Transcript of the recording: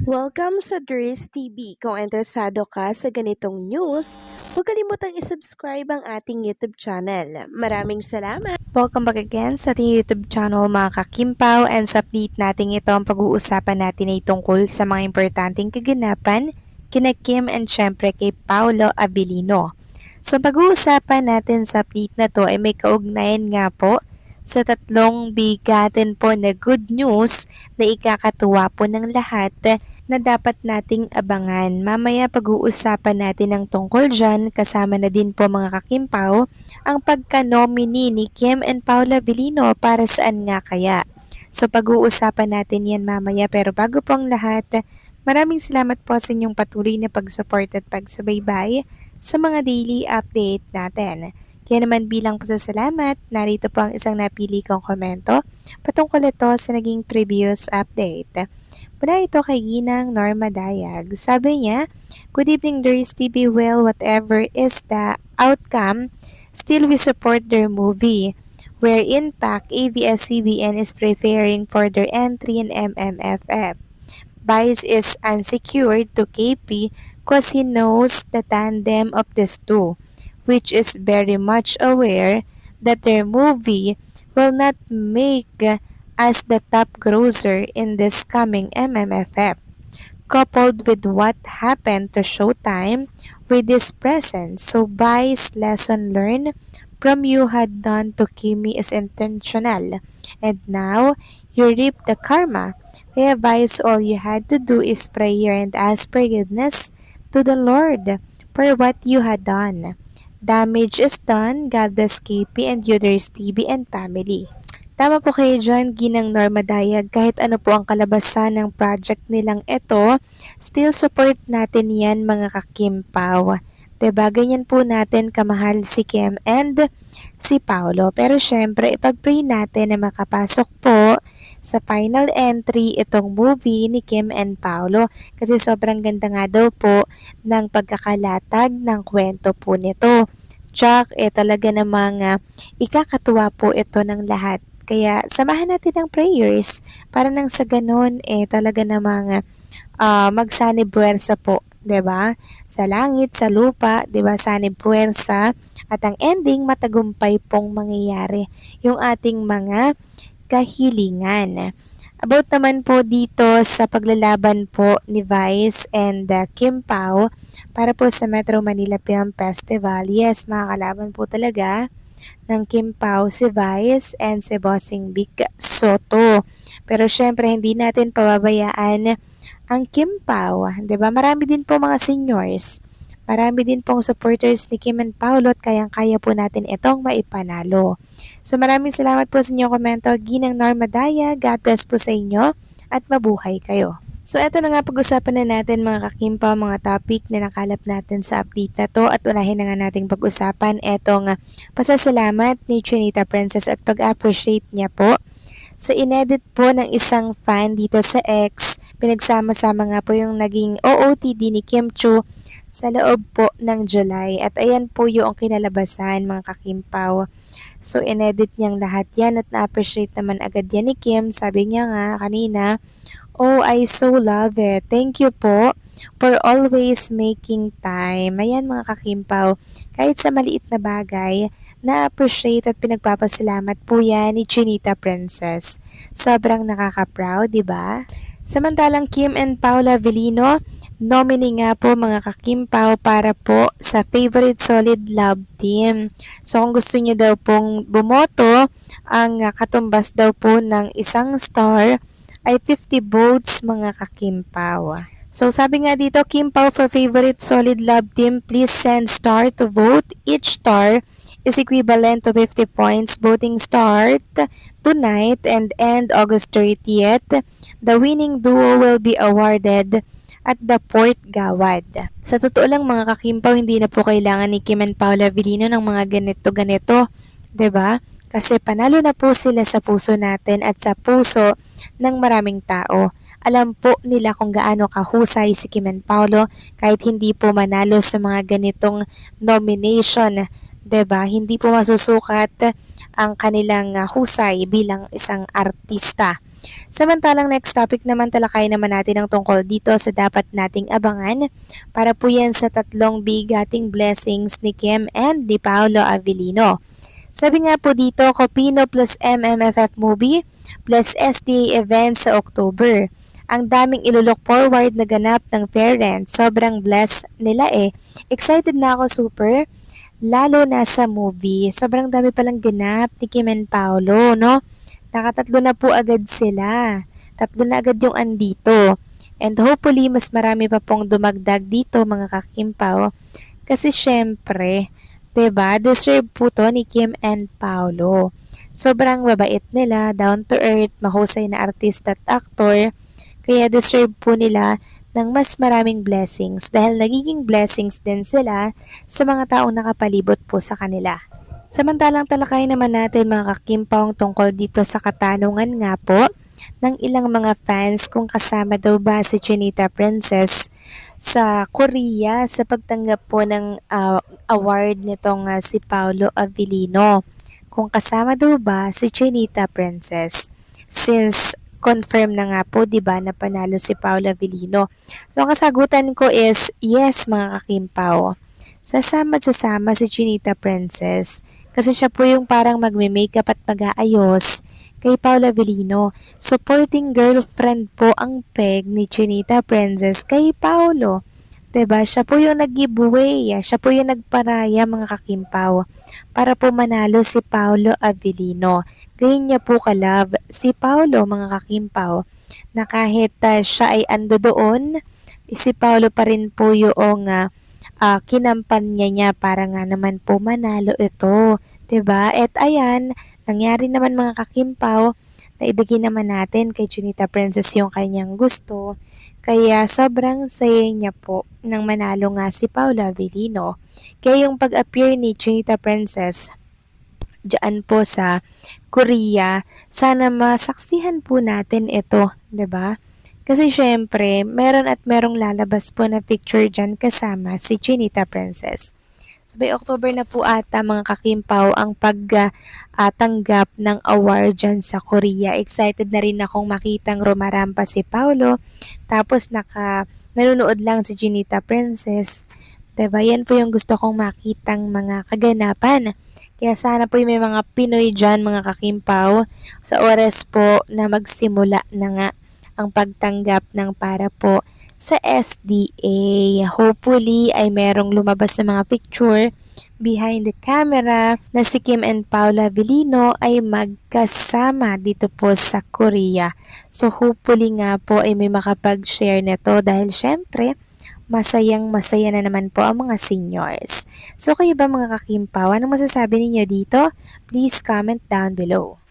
Welcome sa Dries TV. Kung interesado ka sa ganitong news, huwag kalimutang isubscribe ang ating YouTube channel. Maraming salamat! Welcome back again sa ating YouTube channel mga kakimpaw, and sa update natin ito ang pag-uusapan natin ay tungkol sa mga importanteng kaganapan kina Kim and syempre kay Paolo Abilino. So pag-uusapan natin sa update na to ay may kaugnayan nga po sa tatlong bigatin po na good news na ikakatuwa po ng lahat na dapat nating abangan. Mamaya pag-uusapan natin ang tungkol dyan, kasama na din po mga kakimpaw ang pagka-nominee ni Kim and Paula Abilino. Para saan nga kaya? So pag-uusapan natin yan mamaya, pero bago po ang lahat, maraming salamat po sa inyong patuloy na pag-support at pagsubaybay sa mga daily update natin. Kaya naman bilang pasasalamat, narito po ang isang napili kong komento patungkol ito sa naging previous update. Mula ito kay Ginang Norma Dayag. Sabi niya, "Good evening, Dries TV. Well, whatever is the outcome, still we support their movie, wherein PAC ABS-CBN is preparing for their entry in MMFF. Vice is unsecured to KP because he knows the tandem of these two, which is very much aware that their movie will not make as the top grosser in this coming MMFF, coupled with what happened to Showtime with his presence. So Vice lesson learned from you had done to Kimi is intentional, and now you reap the karma. Kaya Vice, all you had to do is prayer and ask forgiveness to the Lord for what you had done. Damage is done. God bless KP and Yoder's TV and family." Tama po kayo dyan, Ginang Norma Dayag. Kahit ano po ang kalabasan ng project nilang ito, still support natin yan mga kakimpaw. Diba? Ganyan po natin kamahal si Kim and si Paolo. Pero syempre, ipag-pray natin na makapasok po sa final entry itong movie ni Kim and Paolo. Kasi sobrang ganda nga daw po ng pagkakalatag ng kwento po nito. Tsak, talaga namang ikakatuwa po ito ng lahat. Kaya samahan natin ng prayers para nang sa ganun talaga namang magsanib puwersa po, 'di ba? Sa langit, sa lupa, 'di ba? Sanib puwersa at ang ending matagumpay pong mangyayari yung ating mga kahilingan. About naman po dito sa paglalaban po ni Vice and Kim Pao para po sa Metro Manila Film Festival. Yes, mga kalaban po talaga ng Kim Pao si Vice and si Bossing Vic Soto. Pero syempre hindi natin pababayaan ang Kim Pao, 'di ba? Marami din po mga seniors. Marami din pong supporters ni Kim and Paolo at kayang-kaya po natin itong maipanalo. So maraming salamat po sa inyong komento, Ginang Norma Daya. God bless po sa inyo at mabuhay kayo. So eto na nga, pag-usapan na natin mga kakimpa, mga topic na nakalap natin sa update na to, at unahin na nga nating pag-usapan etong pasasalamat ni Chinita Princess at pag-appreciate niya po sa inedit po ng isang fan dito sa X. Pinagsama-sama nga po yung naging OOTD ni Kim Chu sa loob po ng July. At ayan po yung kinalabasan mga kakimpaw. So inedit niyang lahat yan at na-appreciate naman agad yan ni Kim. Sabi niya nga kanina, "Oh, I so love it. Thank you po for always making time." Ayan mga kakimpaw, kahit sa maliit na bagay, na-appreciate at pinagpapasalamat po yan ni Chinita Princess. Sobrang nakaka-proud, di ba? Samantalang Kim and Paula Avellino, nominee nga po mga kakimpaw para po sa Favorite Solid Love Team. So kung gusto niyo daw pong bumoto, ang katumbas daw po ng isang star ay 50 votes mga kakimpaw. So sabi nga dito, Kim Pao for Favorite Solid Love Team, please send star to vote. Each star is equivalent to 50 points. Voting start tonight and end August 30th. The winning duo will be awarded at the Port Gawad. Sa totoo lang mga kakimpaw, hindi na po kailangan ni Kim and Paula Avellino ng mga ganito-ganito, 'di ba? Kasi panalo na po sila sa puso natin at sa puso ng maraming tao. Alam po nila kung gaano kahusay si Kim and Paolo kahit hindi po manalo sa mga ganitong nomination. 'Di ba? Hindi po masusukat ang kanilang husay bilang isang artista. Samantalang next topic naman talakayin naman natin ang tungkol dito sa dapat nating abangan para po yan sa tatlong bigating blessings ni Kim and ni Paolo Avellino. Sabi nga po dito, Copino plus MMFF movie plus SDA event sa October. Ang daming ilulook forward na ganap ng parents. Sobrang blessed nila eh. Excited na ako super. Lalo na sa movie. Sobrang dami palang ganap ni Kim and Paolo, no? Nakatatlo na po agad sila. Tatlo na agad yung andito. And hopefully, mas marami pa pong dumagdag dito mga kakimpaw. Kasi syempre, 'di ba? Deserve po to ni Kim and Paolo. Sobrang babait nila, down to earth, mahusay na artista at aktor. Kaya deserve po nila ng mas maraming blessings dahil nagiging blessings din sila sa mga taong nakapalibot po sa kanila. Samantalang talakay naman natin mga kakimpaw tungkol dito sa katanungan nga po ng ilang mga fans kung kasama daw ba si Chinita Princess sa Korea sa pagtanggap po ng award nitong si Paolo Avellino. Kung kasama daw ba si Chinita Princess since confirm na nga po 'di ba na panalo si Paolo Avellino. So ang kasagutan ko is yes mga kakimpaw. Sasama at sasama si Chinita Princess kasi siya po yung parang magme-makeup at mag-aayos kay Paolo Avellino. Supporting girlfriend po ang peg ni Chinita Princess kay Paolo. 'Di ba? Siya po yung nag-giveaway, siya po yung nagparaya mga kakimpaw para po manalo si Paolo Avellino. Ganyan niya po ka-love si Paolo mga kakimpaw na kahit siya ay ando doon, si Paolo pa rin po yung kinampanya niya para nga naman po manalo ito. 'Di ba? At ayan, nangyari naman mga kakimpaw na ibigay naman natin kay Chinita Princess yung kanyang gusto. Kaya sobrang saya niya po nang manalo nga si Paolo Avellino. Kaya yung pag-appear ni Chinita Princess dyan po sa Korea, sana masaksihan po natin ito, 'di ba? Kasi syempre, meron at merong lalabas po na picture dyan kasama si Chinita Princess. So by October na po ata mga kakimpaw ang pagtanggap ng award dyan sa Korea. Excited na rin akong makitang rumarampa si Paolo. Tapos nanonood lang si Chinita Princess. Diba? Yan po yung gusto kong makitang mga kaganapan. Kaya sana po yung may mga Pinoy dyan mga kakimpaw sa oras po na magsimula na nga ang pagtanggap ng para po sa SDA. Hopefully ay merong lumabas sa mga picture behind the camera na si Kim and Paolo Avellino ay magkasama dito po sa Korea. So hopefully nga po ay may makapag-share nito dahil syempre masayang masaya na naman po ang mga seniors. So kayo ba mga kakimpaw, anong masasabi ninyo dito? Please comment down below.